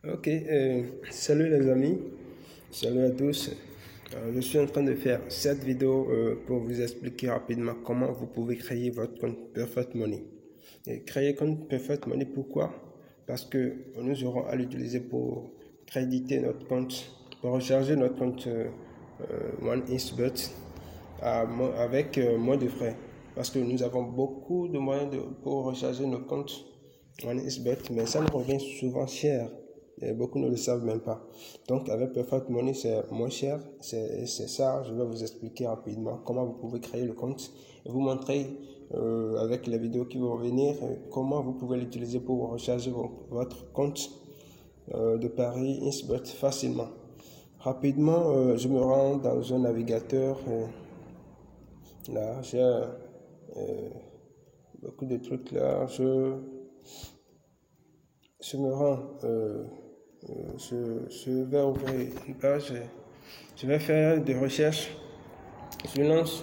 Ok, salut les amis, salut à tous. Je suis en train de faire cette vidéo pour vous expliquer rapidement comment vous pouvez créer votre compte Perfect Money. Et créer compte Perfect Money, pourquoi? Parce que nous aurons à l'utiliser pour créditer notre compte, pour recharger notre compte OneXBet avec moins de frais. Parce que nous avons beaucoup de moyens pour recharger nos comptes OneXBet, mais ça nous revient souvent cher. Et beaucoup ne le savent même pas. Donc avec Perfect Money, c'est moins cher. C'est ça, je vais vous expliquer rapidement comment vous pouvez créer le compte et vous montrer avec les vidéos qui vont venir comment vous pouvez l'utiliser pour recharger votre compte de Paris XBet facilement. Rapidement, je me rends dans un navigateur. Là, j'ai beaucoup de trucs là. Je me rends. Je vais ouvrir une page. Je vais faire des recherches. Je lance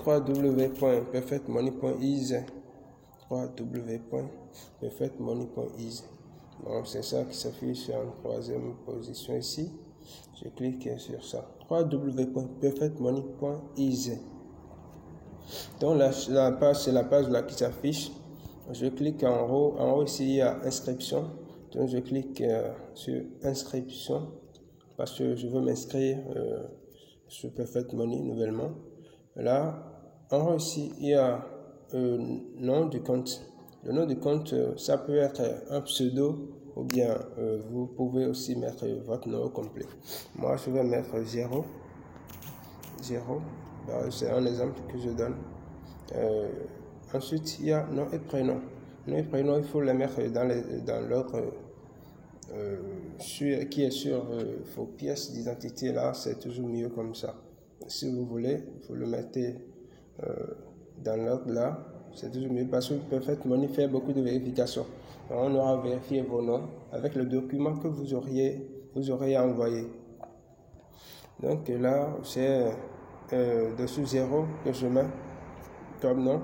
www.perfectmoney.easy. www.perfectmoney.easy. Bon, c'est ça qui s'affiche en troisième position ici. Je clique sur ça. www.perfectmoney.easy. Donc la page, c'est la page là qui s'affiche. Je clique en haut. En haut ici, il y a inscription. Donc je clique sur inscription parce que je veux m'inscrire sur Perfect Money nouvellement. Là, en haut ici, il y a nom du compte. Le nom du compte, ça peut être un pseudo ou bien vous pouvez aussi mettre votre nom complet. Moi, je vais mettre 0. C'est un exemple que je donne. Ensuite, il y a nom et prénom. Nom et prénom, il faut les mettre dans l'ordre qui est sur vos pièces d'identité. Là, c'est toujours mieux comme ça. Si vous voulez, vous le mettez dans l'ordre là. C'est toujours mieux parce que Perfect Money fait beaucoup de vérifications. On aura vérifié vos noms avec le document que vous aurez envoyé. Donc là, c'est dessous 0 que je mets comme nom.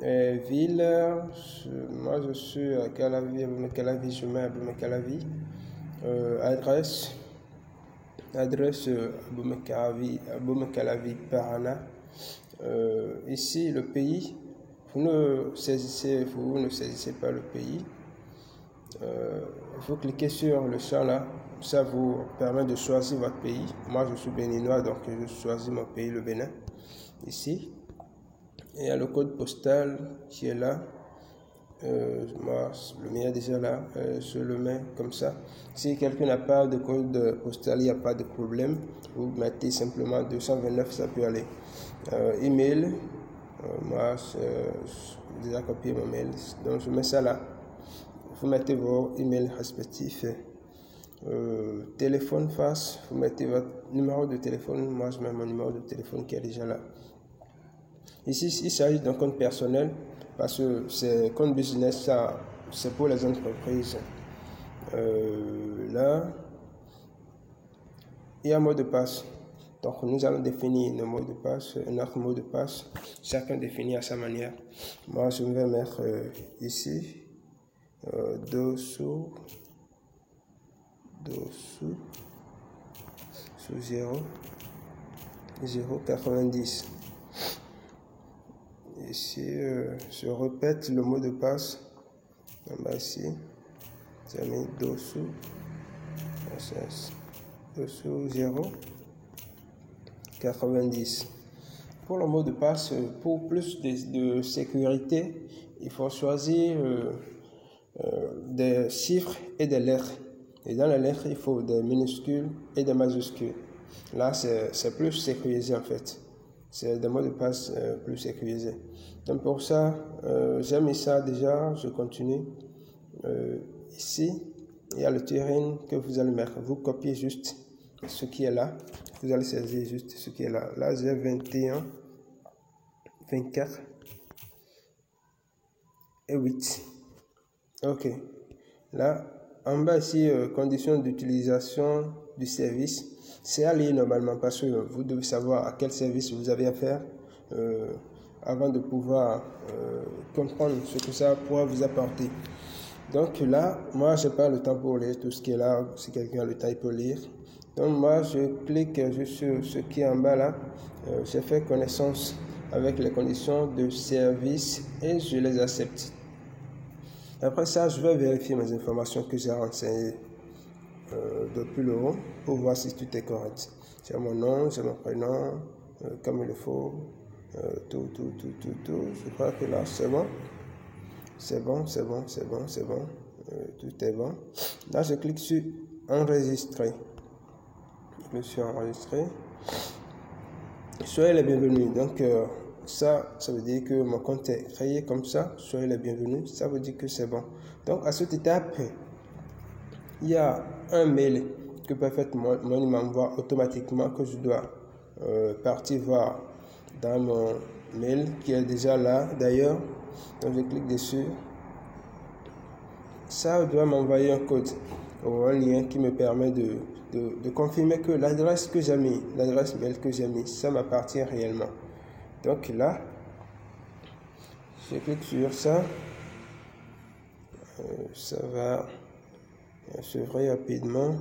Ville, moi je suis à Calavi, je mets à Calavi. Adresse Calavi, Parana. Ici le pays, vous ne saisissez pas le pays. Il faut cliquer sur le champ là, ça vous permet de choisir votre pays. Moi je suis béninois, donc je choisis mon pays, le Bénin, ici. Il y a le code postal qui est là. Moi, le mien est déjà là. Je le mets comme ça. Si quelqu'un n'a pas de code postal, il n'y a pas de problème. Vous mettez simplement 229, ça peut aller. Email. Moi, j'ai déjà copié mon mail. Donc, je mets ça là. Vous mettez vos emails respectifs. Téléphone face. Vous mettez votre numéro de téléphone. Moi, je mets mon numéro de téléphone qui est déjà là. Ici, il s'agit d'un compte personnel parce que c'est compte business, ça, c'est pour les entreprises. Là, il y a un mot de passe. Donc, nous allons définir notre mot de passe. Chacun définit à sa manière. Moi, je vais mettre ici, dessous, sous 0,90. Ici, je répète le mot de passe. En bas ici, j'ai mis dessous 0,90. Pour le mot de passe, pour plus de sécurité, il faut choisir des chiffres et des lettres. Et dans les lettres, il faut des minuscules et des majuscules. Là, c'est plus sécurisé en fait. C'est des mots de passe plus sécurisés. Donc pour ça, j'ai mis ça déjà, je continue. Ici, il y a le terrain que vous allez mettre. Vous copiez juste ce qui est là. Vous allez saisir juste ce qui est là. Là, j'ai 21, 24 et 8. Ok. Là, en bas ici, conditions d'utilisation du service. C'est à lire normalement parce que vous devez savoir à quel service vous avez affaire avant de pouvoir comprendre ce que ça pourra vous apporter. Donc là, moi, je n'ai pas le temps pour lire tout ce qui est là. Si quelqu'un a le temps, il peut lire. Donc moi, je clique juste sur ce qui est en bas là. J'ai fait connaissance avec les conditions de service et je les accepte. Après ça, je vais vérifier mes informations que j'ai renseignées depuis le haut pour voir si tout est correct. J'ai mon nom, j'ai mon prénom, comme il le faut, tout. Je crois que là, c'est bon. C'est bon. Tout est bon. Là, je clique sur enregistrer. Je suis enregistré. Soyez les bienvenus. Donc, ça veut dire que mon compte est créé comme ça. Soyez les bienvenus. Ça veut dire que c'est bon. Donc, à cette étape, il y a un mail que Perfect Money m'envoie automatiquement que je dois partir voir dans mon mail qui est déjà là d'ailleurs. Donc, je clique dessus. Ça doit m'envoyer un code ou un lien qui me permet de confirmer que l'adresse que j'ai mis, l'adresse mail que j'ai mis, ça m'appartient réellement. Donc là, je clique sur ça. Ça va s'ouvrir rapidement.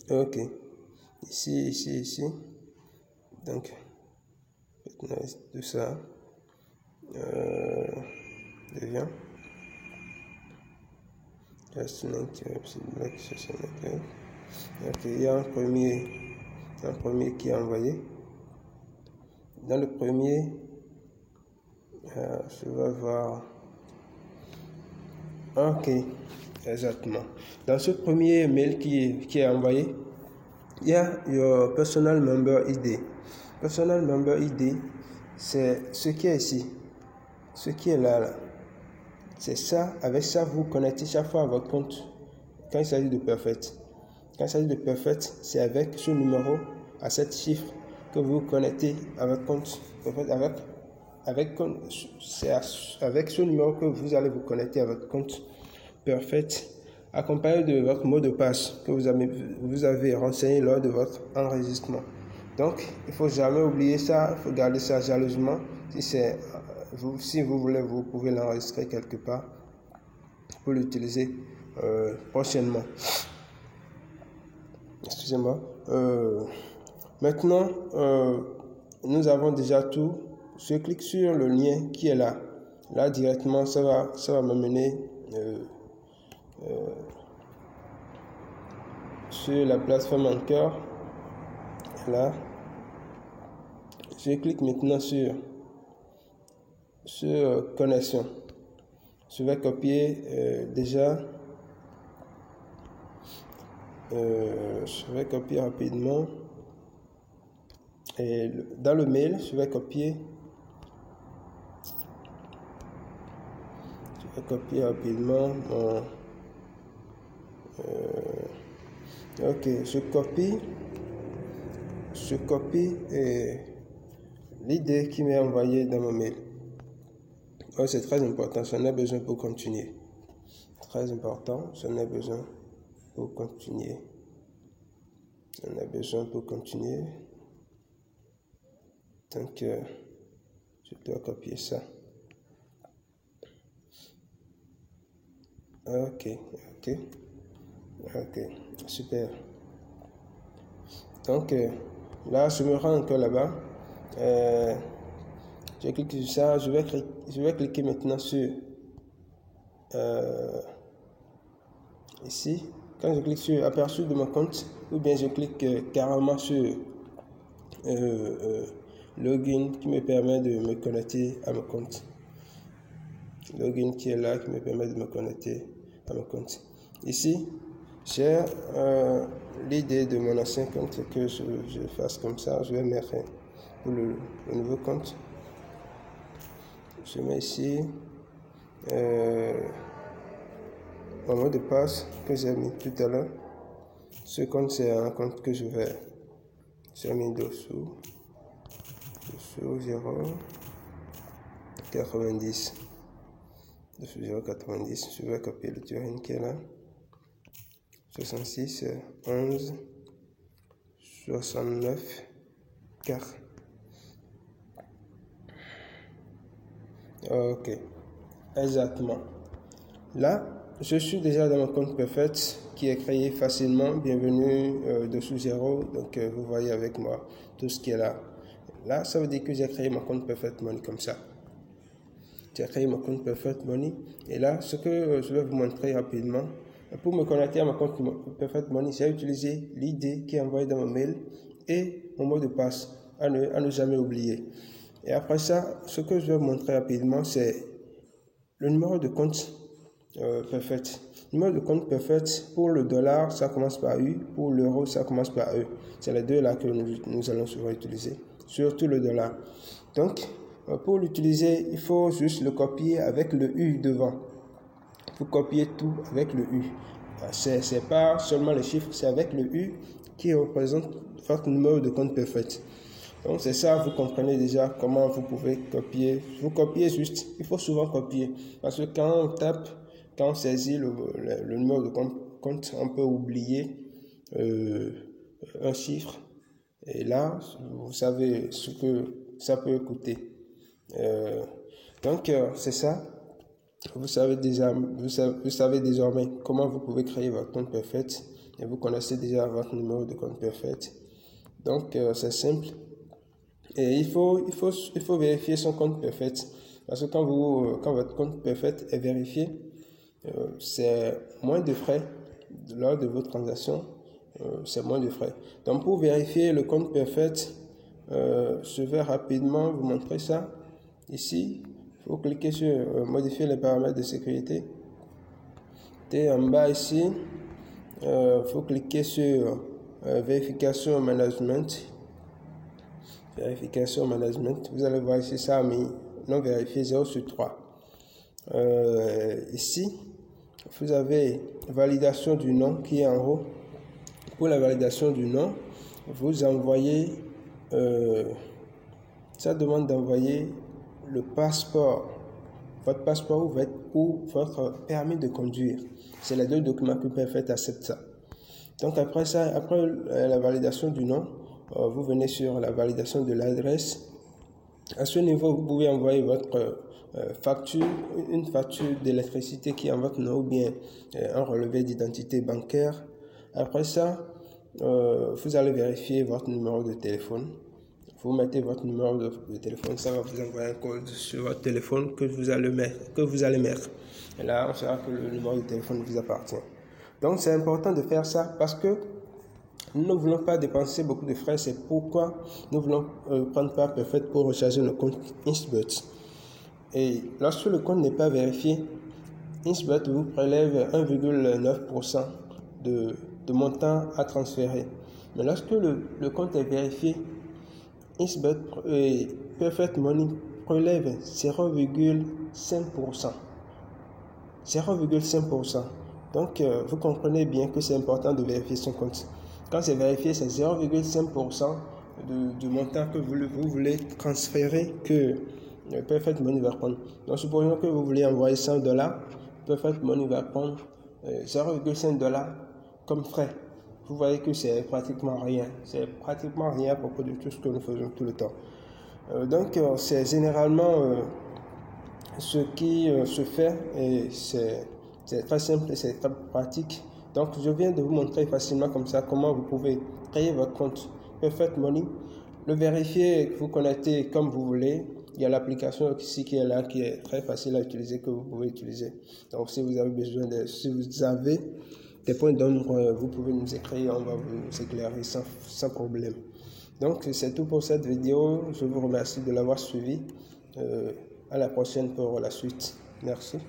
Ok. Ici. Donc, tout ça devient. Ok, il y a un premier qui est envoyé. Dans le premier, je vais voir. Ok, exactement. Dans ce premier mail qui est envoyé, il y a your personal member ID. Personal member ID, c'est ce qui est ici, ce qui est là. C'est ça, avec ça, vous connectez chaque fois à votre compte quand il s'agit de Perfect. Quand il s'agit de Perfect, c'est avec ce numéro à 7 chiffres que vous connectez à votre compte Perfect. C'est avec ce numéro que vous allez vous connecter à votre compte Perfect, accompagné de votre mot de passe que vous avez renseigné lors de votre enregistrement. Donc, il ne faut jamais oublier ça, il faut garder ça jalousement. Si vous voulez, vous pouvez l'enregistrer quelque part pour l'utiliser prochainement. Excusez-moi. Maintenant, nous avons déjà tout. Je clique sur le lien qui est là. Là, directement, ça va me mener sur la plateforme Anchor. Là, je clique maintenant sur connexion. Je vais copier je vais copier rapidement et dans le mail je vais copier rapidement ok, je copie l'idée qui m'est envoyée dans mon mail. Oh, c'est très important, j'en ai besoin pour continuer. Très important, j'en ai besoin pour continuer. Donc, je dois copier ça. Ok, super. Donc, là, je me rends encore là-bas. Je clique sur ça. Je vais cliquer maintenant sur ici. Quand je clique sur aperçu de mon compte, ou bien je clique carrément sur login qui me permet de me connecter à mon compte. Login qui est là, qui me permet de me connecter à mon compte. Ici, j'ai l'idée de mon ancien compte que je fasse comme ça. Je vais mettre pour le nouveau compte. Je mets ici mon mot de passe que j'ai mis tout à l'heure. Ce compte, c'est un compte que j'ai mis dessous 0,90. Dessous 0,90. Je vais copier le Turing qui est là. 66 11 69 4. Ok, exactement. Là, je suis déjà dans mon compte Perfect qui est créé facilement. Bienvenue dessous zéro. Donc, vous voyez avec moi tout ce qui est là. Là, ça veut dire que j'ai créé mon compte Perfect Money comme ça. J'ai créé mon compte Perfect Money. Et là, ce que je vais vous montrer rapidement, pour me connecter à mon compte Perfect Money, j'ai utilisé l'ID qui est envoyé dans mon mail et mon mot de passe à ne jamais oublier. Et après ça, ce que je vais vous montrer rapidement, c'est le numéro de compte Perfect. Le numéro de compte Perfect, pour le dollar, ça commence par U. Pour l'euro, ça commence par E. C'est les deux là que nous allons souvent utiliser, surtout le dollar. Donc, pour l'utiliser, il faut juste le copier avec le U devant. Vous copiez tout avec le U. C'est pas seulement les chiffres, c'est avec le U qui représente votre numéro de compte Perfect. Donc c'est ça, vous comprenez déjà comment vous pouvez copier. Vous copiez juste, il faut souvent copier. Parce que quand on tape, quand on saisit le numéro de compte, on peut oublier un chiffre. Et là, vous savez ce que ça peut coûter. Donc c'est ça. Vous savez désormais comment vous pouvez créer votre compte Perfect. Et vous connaissez déjà votre numéro de compte Perfect. Donc c'est simple. Et il faut vérifier son compte Perfect. Parce que quand votre compte Perfect est vérifié, c'est moins de frais lors de vos transactions. C'est moins de frais. Donc pour vérifier le compte Perfect, je vais rapidement vous montrer ça. Ici, il faut cliquer sur modifier les paramètres de sécurité. Et en bas ici, il faut cliquer sur vérification management. Vérification management. Vous allez voir ici, ça a mis non vérifié 0/3. Ici, vous avez validation du nom qui est en haut. Pour la validation du nom, vous envoyez, ça demande d'envoyer le passeport, votre passeport ou votre permis de conduire. C'est les deux documents que Perfect accepte ça. Donc après ça, après la validation du nom, vous venez sur la validation de l'adresse. À ce niveau, vous pouvez envoyer votre facture, une facture d'électricité qui est en votre nom ou bien un relevé d'identité bancaire. Après ça, vous allez vérifier votre numéro de téléphone. Vous mettez votre numéro de téléphone, ça va vous envoyer un code sur votre téléphone que vous allez mettre. Et là, on saura que le numéro de téléphone vous appartient. Donc, c'est important de faire ça parce que nous ne voulons pas dépenser beaucoup de frais. C'est pourquoi nous voulons prendre part Perfect pour recharger nos comptes Insbet. Et lorsque le compte n'est pas vérifié, Insbet vous prélève 1,9% de montant à transférer. Mais lorsque le compte est vérifié, Insbet et Perfect Money prélève 0,5%. 0,5%. Donc, vous comprenez bien que c'est important de vérifier son compte. Quand c'est vérifié, c'est 0,5% du montant que vous voulez transférer que Perfect Money va prendre. Donc, supposons que vous voulez envoyer $100, Perfect Money va prendre 0,5$ comme frais. Vous voyez que c'est pratiquement rien. C'est pratiquement rien à propos de tout ce que nous faisons tout le temps. Donc, c'est généralement ce qui se fait et c'est très simple et c'est très pratique. Donc, je viens de vous montrer facilement comme ça comment vous pouvez créer votre compte Perfect Money, le vérifier, vous connecter comme vous voulez. Il y a l'application ici qui est là, qui est très facile à utiliser, que vous pouvez utiliser. Donc, si vous avez besoin si vous avez des points d'ombre, vous pouvez nous écrire, on va vous éclairer sans problème. Donc, c'est tout pour cette vidéo. Je vous remercie de l'avoir suivi. À la prochaine pour la suite. Merci.